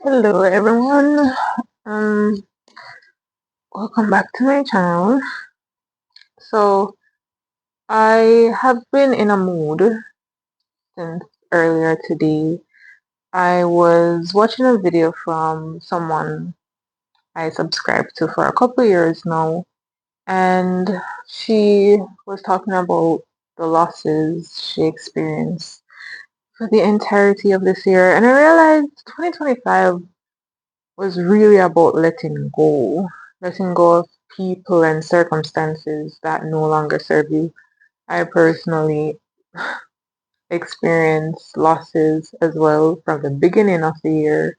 Hello everyone. Um, Welcome back to my channel. So I have been in a mood since earlier today. I was watching a video from someone I subscribed to for a couple of years now, and she was talking about the losses she experienced for the entirety of this year, and I realized 2025 was really about letting go of people and circumstances that no longer serve you. I personally experienced losses as well from the beginning of the year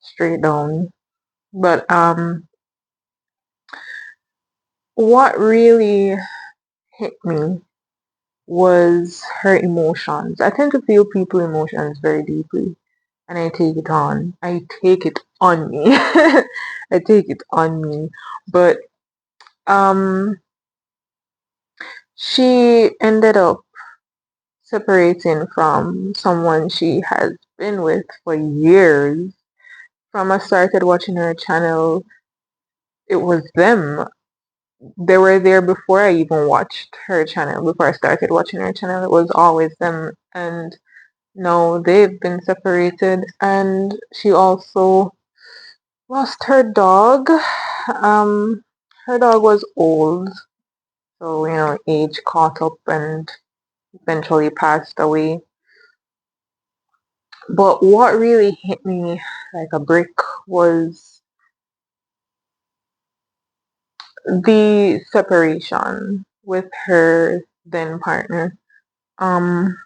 straight down. But what really hit me was her emotions. I tend to feel people emotions very deeply and I take it on. I take it on me. I take it on me. But um she ended up separating from someone she has been with for years. From I started watching her channel, it was them. They were there before I even watched her channel. Before I started watching her channel, it was always them. And now they've been separated. And she also lost her dog. Um, Her dog was old, so age caught up and eventually passed away. But what really hit me like a brick was the separation with her then partner, um,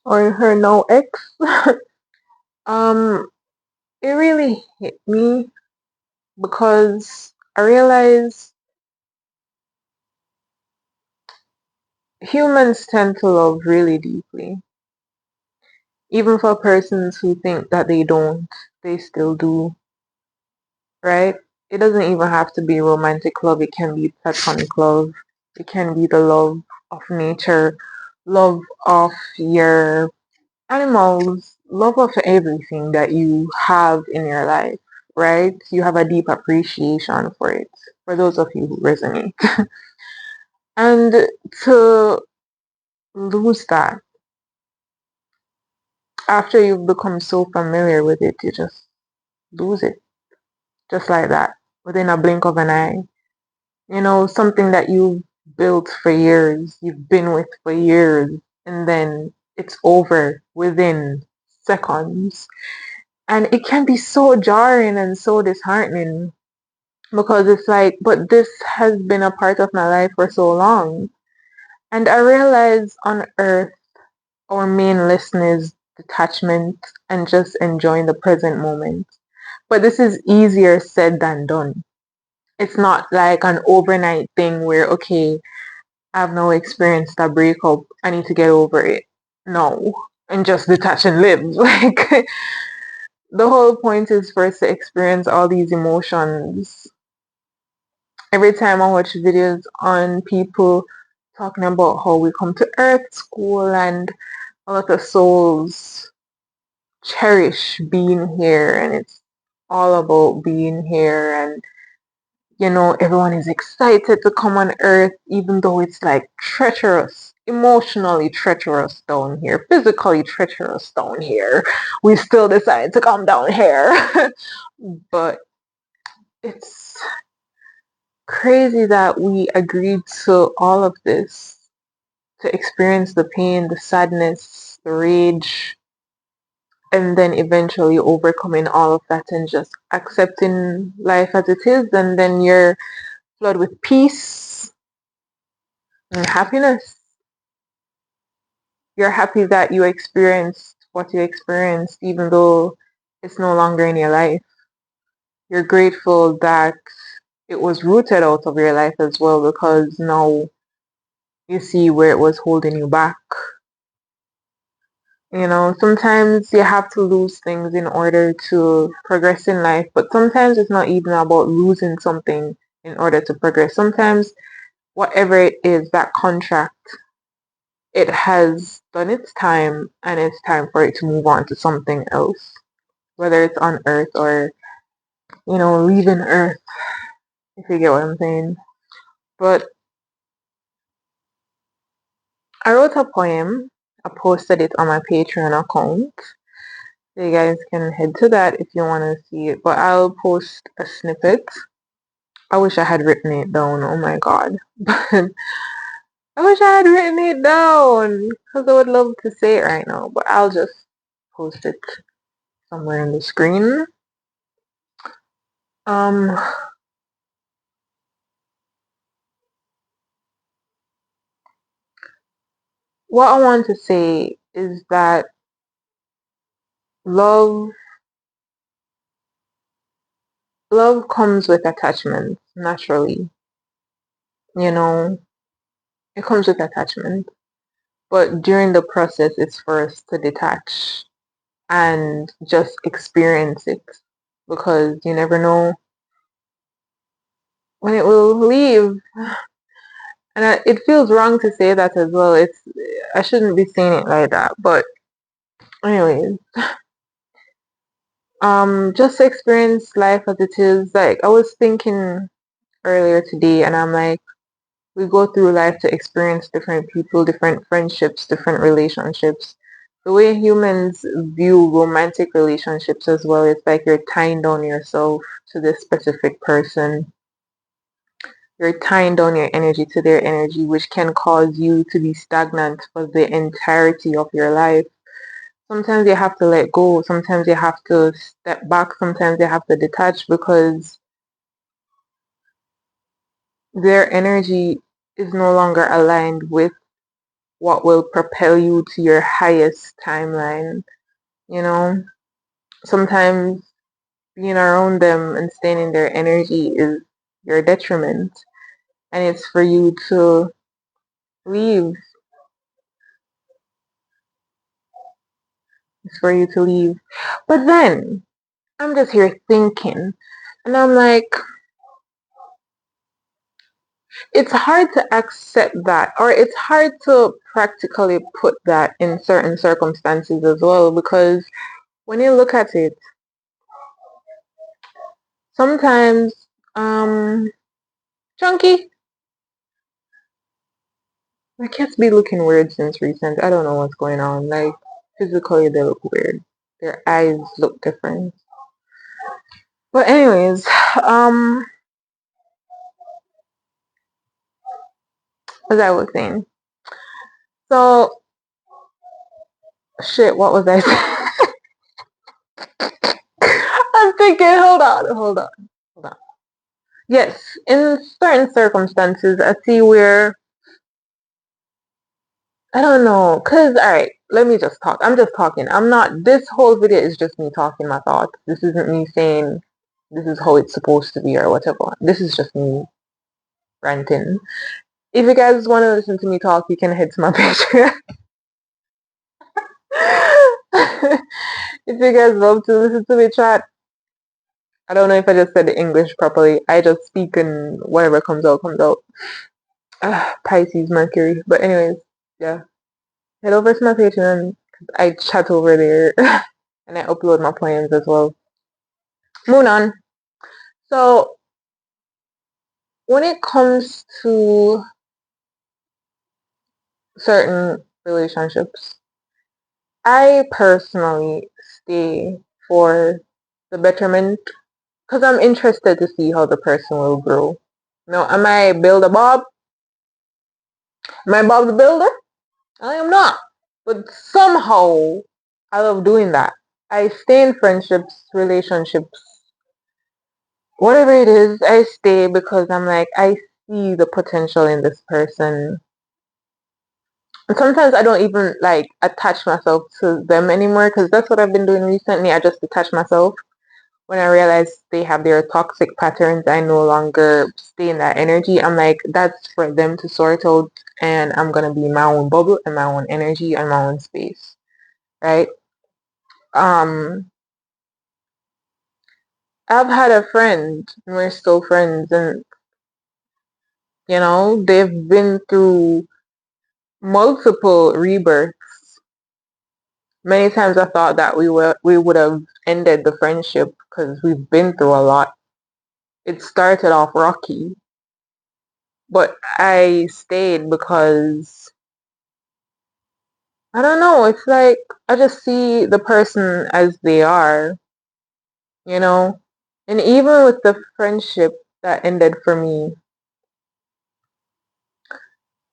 or her now ex. um, it really hit me because I realized humans tend to love really deeply. Even for persons who think that they don't, they still do, right? It doesn't even have to be romantic love, it can be platonic love, it can be the love of nature, love of your animals, love of everything that you have in your life, right? You have a deep appreciation for it, for those of you who resonate. And to lose that after you've become so familiar with it, you just lose it just like that within a blink of an eye. Something that you built for years, you've been with for years, and then it's over within seconds. And it can be so jarring and so disheartening because it's like, but this has been a part of my life for so long. And I realize on earth, our main lesson is detachment and just enjoying the present moment. But this is easier said than done. It's not like an overnight thing where, okay, I've now experienced a breakup. I need to get over it. No. And just detach and live. Like, the whole point is for us to experience all these emotions. Every time I watch videos on people talking about how we come to Earth School and a lot of souls cherish being here and it's all about being here and everyone is excited to come on Earth, even though it's like treacherous, emotionally treacherous down here, physically treacherous down here. We still decide to come down here. But it's crazy that we agreed to all of this to experience the pain, the sadness, the rage, and then eventually overcoming all of that and just accepting life as it is, and then you're flooded with peace and happiness. You're happy that you experienced what you experienced, even though it's no longer in your life. You're grateful that it was rooted out of your life as well, because now you see where it was holding you back. Sometimes you have to lose things in order to progress in life, but sometimes it's not even about losing something in order to progress. Sometimes, whatever it is, that contract, it has done its time and it's time for it to move on to something else. whether it's on Earth or, leaving Earth, if you get what I'm saying. But I wrote a poem. I posted it on my Patreon account. So you guys can head to that if you want to see it. But I'll post a snippet. I wish I had written it down. Oh my god. But I wish I had written it down because I would love to say it right now. But I'll just post it somewhere on the screen. Um, what I want to say is that love love comes with attachment naturally. You know, it comes with attachment. But during the process, it's for us to detach and just experience it because you never know when it will leave. And it feels wrong to say that as well. I shouldn't be saying it like that. But anyways, just experience life as it is. Like I was thinking earlier today, and I'm like, we go through life to experience different people, different friendships, different relationships. The way humans view romantic relationships as well, it's like you're tying down yourself to this specific person. You're tying down your energy to their energy, which can cause you to be stagnant for the entirety of your life. Sometimes you have to let go. Sometimes you have to step back. Sometimes you have to detach because their energy is no longer aligned with what will propel you to your highest timeline. You know, sometimes being around them and staying in their energy is your detriment, and it's for you to leave. It's for you to leave. But then I'm just here thinking, and I'm like, it's hard to accept that, or it's hard to practically put that in certain circumstances as well, because when you look at it, sometimes, um, Chunky, my cats be looking weird since recent. I don't know what's going on. Like, physically, they look weird. Their eyes look different. But anyways, um, as I was saying, so shit. What was I saying? I'm thinking. Hold on. Yes, in certain circumstances, I see where I don't know. Cause all right, let me just talk. I'm just talking. I'm not. This whole video is just me talking my thoughts. This isn't me saying this is how it's supposed to be or whatever. This is just me ranting. If you guys want to listen to me talk, you can head to my Patreon. If you guys love to listen to me chat, I don't know if I just said the English properly. I just speak and whatever comes out comes out. Pisces, Mercury. But anyways, yeah. Head over to my Patreon. I chat over there and I upload my poems as well. Moving on. So when it comes to certain relationships, I personally stay for the betterment because I'm interested to see how the person will grow. Now, am I Builder Bob? Am I Bob the Builder? I am not. But somehow, I love doing that. I stay in friendships, relationships, whatever it is, I stay because I'm like, I see the potential in this person. And sometimes I don't even like attach myself to them anymore because that's what I've been doing recently. I just detach myself. When I realize they have their toxic patterns, I no longer stay in that energy. I'm like, that's for them to sort out, and I'm gonna be in my own bubble and my own energy and my own space, right? Um, I've had a friend, and we're still friends, and they've been through multiple rebirths, Many times I thought that we would have ended the friendship because we've been through a lot. It started off rocky, but I stayed because I don't know, it's like I just see the person as they are, you know? And even with the friendship that ended for me,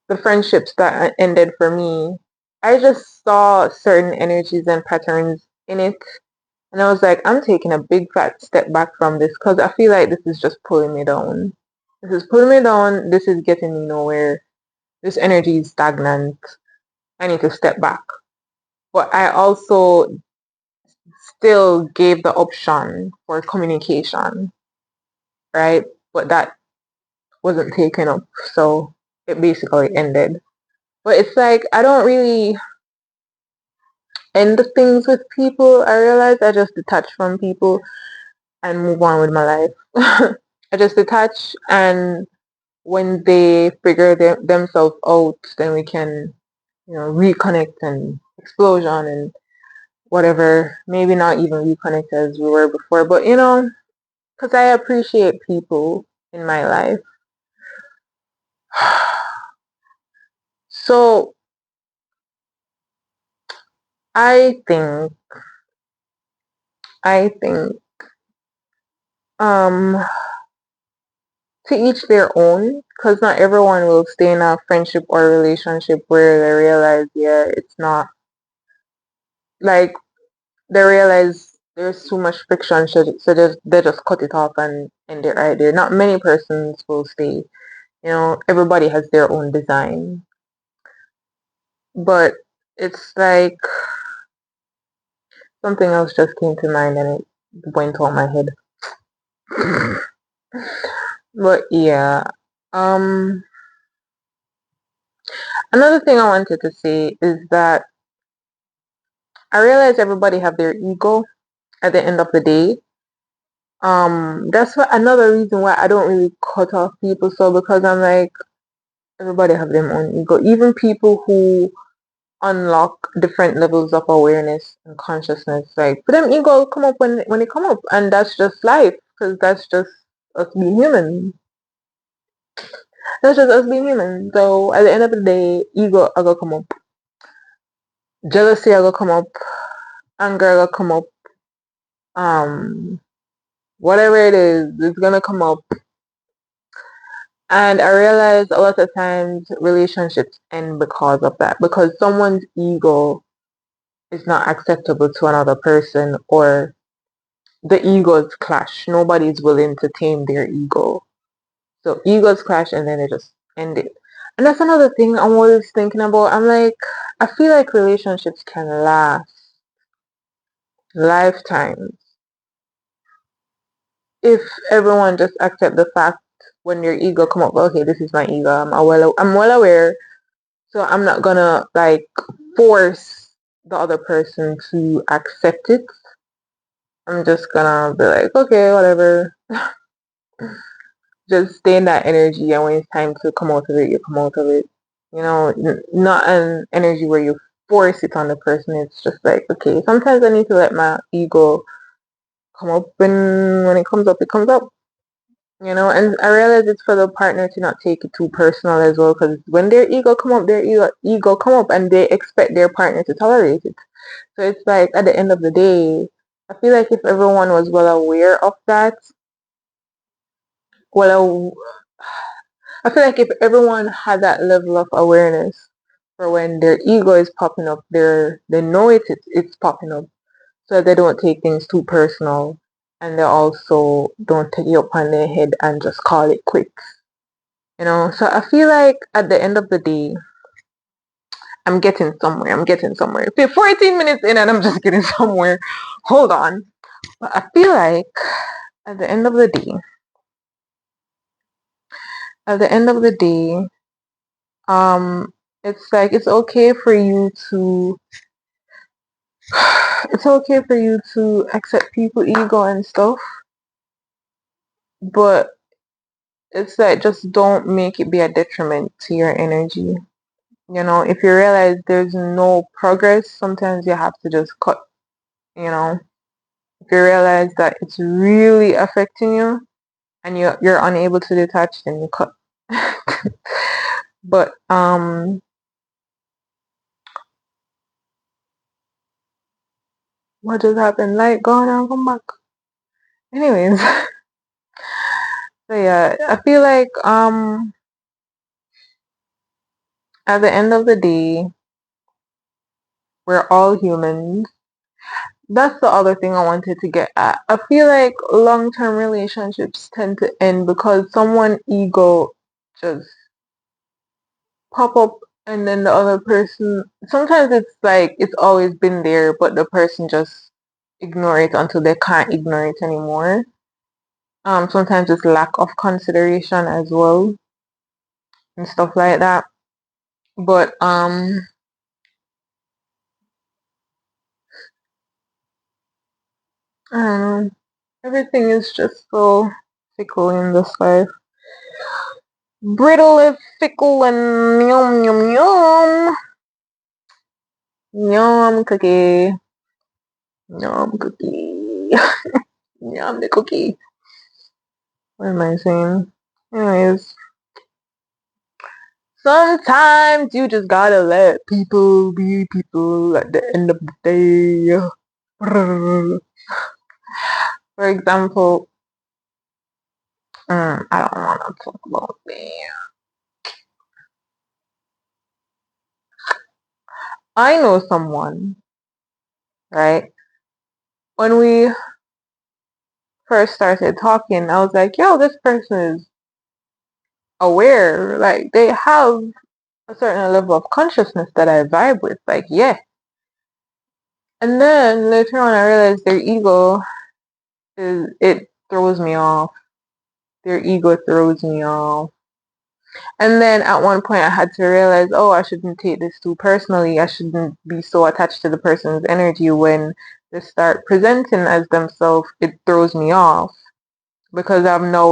the friendships that ended for me, I just saw certain energies and patterns in it. And I was like, I'm taking a big fat step back from this because I feel like this is just pulling me down. This is pulling me down. This is getting me nowhere. This energy is stagnant. I need to step back. But I also still gave the option for communication, right? But that wasn't taken up. So it basically ended. But it's like, I don't really end things with people. I realize I just detach from people and move on with my life. I just detach, and when they figure themselves out, then we can, reconnect and explosion and whatever. Maybe not even reconnect as we were before, but because I appreciate people in my life. So I think, I think, um, to each their own, because not everyone will stay in a friendship or relationship where they realize, yeah, it's not like they realize there's too much friction, so they just cut it off and end it right there. Not many persons will stay. Everybody has their own design, but it's like something else just came to mind and it went on my head. But yeah, um, another thing I wanted to say is that I realize everybody have their ego at the end of the day. That's another reason why I don't really cut off people. So because I'm like, everybody have their own ego. Even people who unlock different levels of awareness and consciousness, like for them, ego come up when it come up, and that's just life. Because that's just us being human. That's just us being human. So at the end of the day, ego I go come up, jealousy I go come up, anger I go come up. Um, whatever it is, it's gonna come up. And I realize a lot of times relationships end because of that, because someone's ego is not acceptable to another person, or the egos clash. Nobody's willing to tame their ego. So egos clash and then they just end it. And that's another thing I'm always thinking about. I'm like, I feel like relationships can last lifetimes if everyone just accept the fact when your ego come up, okay, this is my ego. I'm well aware. So I'm not gonna like force the other person to accept it. I'm just gonna be like, okay, whatever. Just stay in that energy, and when it's time to come out of it, you come out of it. Not an energy where you force it on the person. It's just like, okay, sometimes I need to let my ego come up, and when it comes up, it comes up. And I realize it's for the partner to not take it too personal as well, because when their ego come up, their ego come up, and they expect their partner to tolerate it. So it's like at the end of the day, I feel like if everyone was well aware of that, well, I feel like if everyone had that level of awareness for when their ego is popping up, they know it's popping up, so they don't take things too personal, and they also don't take it upon their head and just call it quits. So I feel like at the end of the day, I'm getting somewhere. I'm getting somewhere. 14 minutes in and I'm just getting somewhere. Hold on. But I feel like at the end of the day, at the end of the day, um, it's like it's okay for you to accept people ego and stuff, but it's like just don't make it be a detriment to your energy. If you realize there's no progress, sometimes you have to just cut, you know. If you realize that it's really affecting you and you're unable to detach, then you cut. But what just happened? Like, go on and come back. Anyways, so yeah, I feel like at the end of the day, we're all humans. That's the other thing I wanted to get at. I feel like long-term relationships tend to end because someone ego just pop up, and then the other person, sometimes it's like it's always been there, but the person just ignore it until they can't ignore it anymore. Sometimes it's lack of consideration as well and stuff like that. But I don't know. Everything is just so fickle in this life. Brittle and fickle and yum yum yum. Yum cookie. Yum cookie. Yum the cookie. What am I saying? Anyways, sometimes you just gotta let people be people at the end of the day. For example, I don't want to talk about me. I know someone, right? When we first started talking, I was like, yo, this person is aware. Like, they have a certain level of consciousness that I vibe with. Like, yeah. And then later on, I realized their ego it throws me off. Their ego throws me off. And then at one point, I had to realize, oh, I shouldn't take this too personally. I shouldn't be so attached to the person's energy when they start presenting as themselves. It throws me off because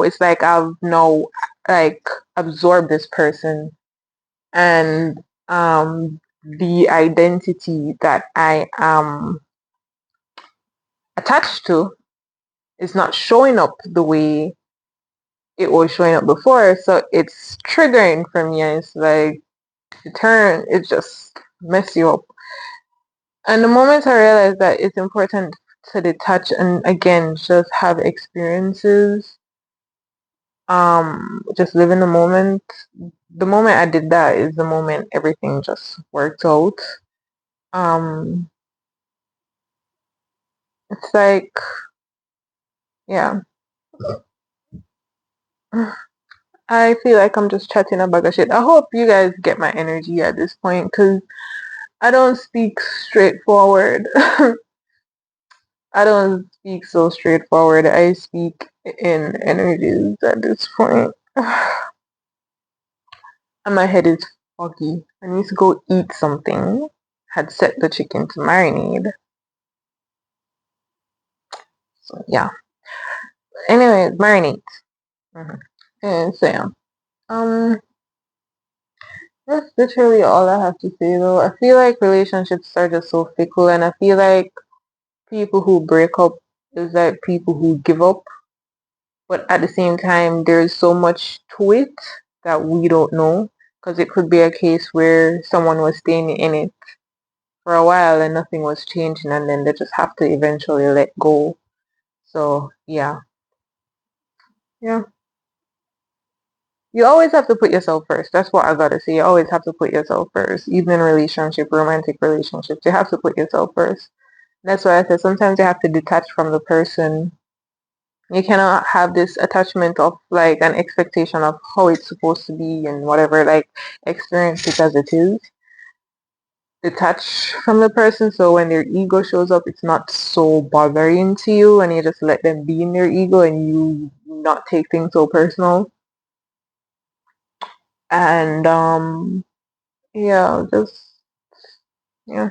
it's like I've now like absorbed this person, and the identity that I am attached to is not showing up the way it was showing up before. So it's triggering for me. And it's like it just mess you up. And the moment I realized that it's important to detach and again just have experiences, just live in the moment. The moment I did that is the moment everything just worked out. Um, it's like, yeah. I feel like I'm just chatting a bag of shit. I hope you guys get my energy at this point because I don't speak straightforward. I don't speak so straightforward. I speak in energies at this point. And my head is foggy. I need to go eat something. Had set the chicken to marinade. So yeah. Anyway, marinade. Mm-hmm. And so yeah. Um, that's literally all I have to say though. I feel like relationships are just so fickle, and I feel like people who break up is like people who give up. But at the same time, there's so much to it that we don't know. Because it could be a case where someone was staying in it for a while and nothing was changing, and then they just have to eventually let go. So, yeah. Yeah. You always have to put yourself first. That's what I gotta say. You always have to put yourself first. Even in relationship, romantic relationships, you have to put yourself first. That's why I said sometimes you have to detach from the person. You cannot have this attachment of like an expectation of how it's supposed to be and whatever, like experience it as it is. Detach from the person so when their ego shows up, it's not so bothering to you and you just let them be in their ego and you not take things so personal. And yeah, just yeah.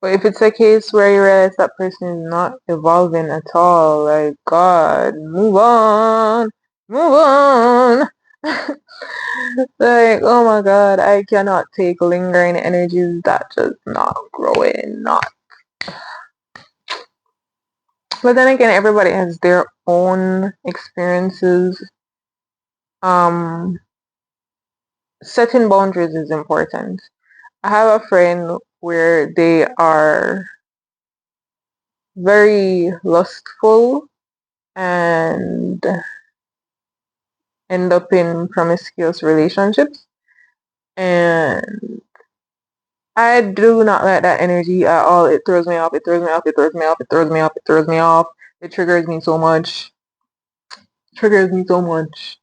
But if it's a case where you realize that person is not evolving at all, like God, move on, move on. Like, oh my god, I cannot take lingering energies that just not growing, not. But then again, everybody has their own experiences. Um, Setting boundaries is important. I have a friend where they are very lustful and end up in promiscuous relationships. And I do not like that energy at all. It throws me off, it throws me off, it throws me off, it throws me off, it throws me off. It triggers me so much. Triggers me so much.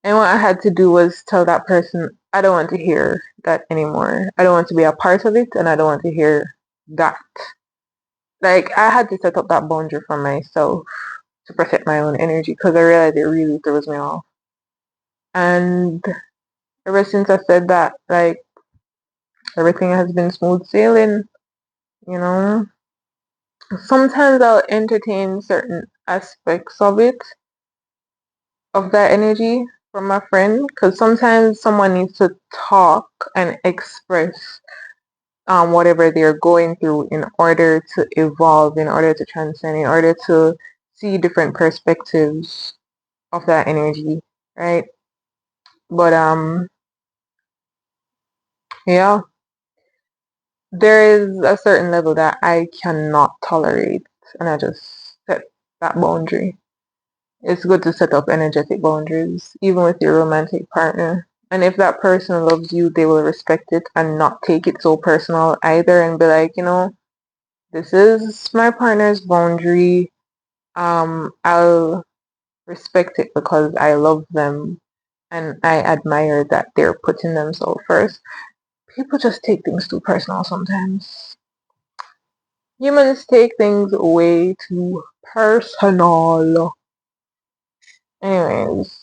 And what I had to do was tell that person, I don't want to hear that anymore. I don't want to be a part of it, and I don't want to hear that. Like, I had to set up that boundary for myself to protect my own energy because I realized it really throws me off. And ever since I said that, like, everything has been smooth sailing, you know. Sometimes I'll entertain certain aspects of that energy from my friend, because sometimes someone needs to talk and express whatever they're going through in order to evolve, in order to transcend, in order to see different perspectives of that energy, right? But yeah, there is a certain level that I cannot tolerate, and I just set that boundary. It's good to set up energetic boundaries, even with your romantic partner. And if that person loves you, they will respect it and not take it so personal either and be like, this is my partner's boundary. I'll respect it because I love them and I admire that they're putting themselves first. People just take things too personal sometimes. Humans take things way too personal. Anyways,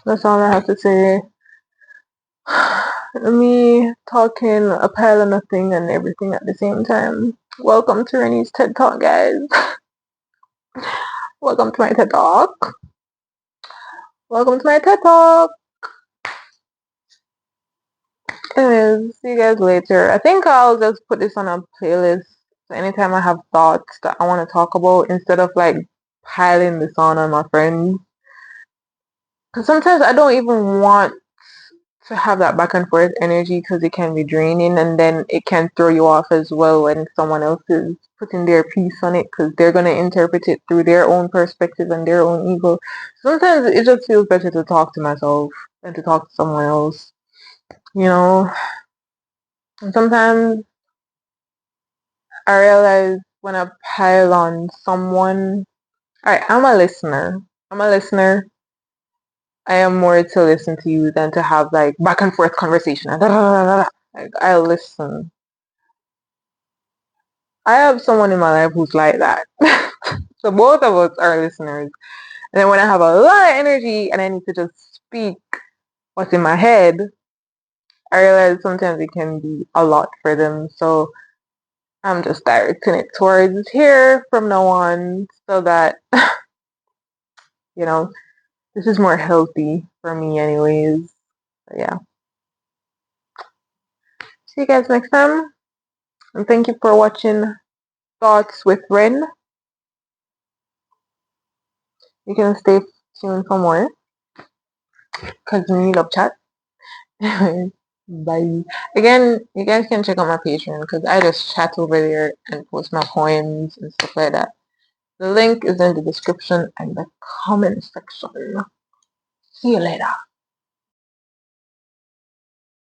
that's all I have to say. Me talking a pile of nothing and everything at the same time. Welcome to Rennie's TED Talk, guys. Welcome to my TED Talk. Welcome to my TED Talk. Anyways, see you guys later. I think I'll just put this on a playlist. So anytime I have thoughts that I want to talk about, instead of like piling this on my friends. Because sometimes I don't even want to have that back and forth energy because it can be draining, and then it can throw you off as well when someone else is putting their piece on it because they're going to interpret it through their own perspective and their own ego. Sometimes it just feels better to talk to myself than to talk to someone else, you know. And sometimes I realize when I pile on someone, alright, I'm a listener. I am more to listen to you than to have like back and forth conversation. Like, I listen. I have someone in my life who's like that. So both of us are listeners. And then when I have a lot of energy and I need to just speak what's in my head, I realize sometimes it can be a lot for them. So I'm just directing it towards here from now on so that, you know, this is more healthy for me anyways. But yeah. See you guys next time. And thank you for watching Thoughts with Ren. You can stay tuned for more because we love chat. Bye. Again, you guys can check out my Patreon because I just chat over there and post my poems and stuff like that. The link is in the description and the comment section. See you later.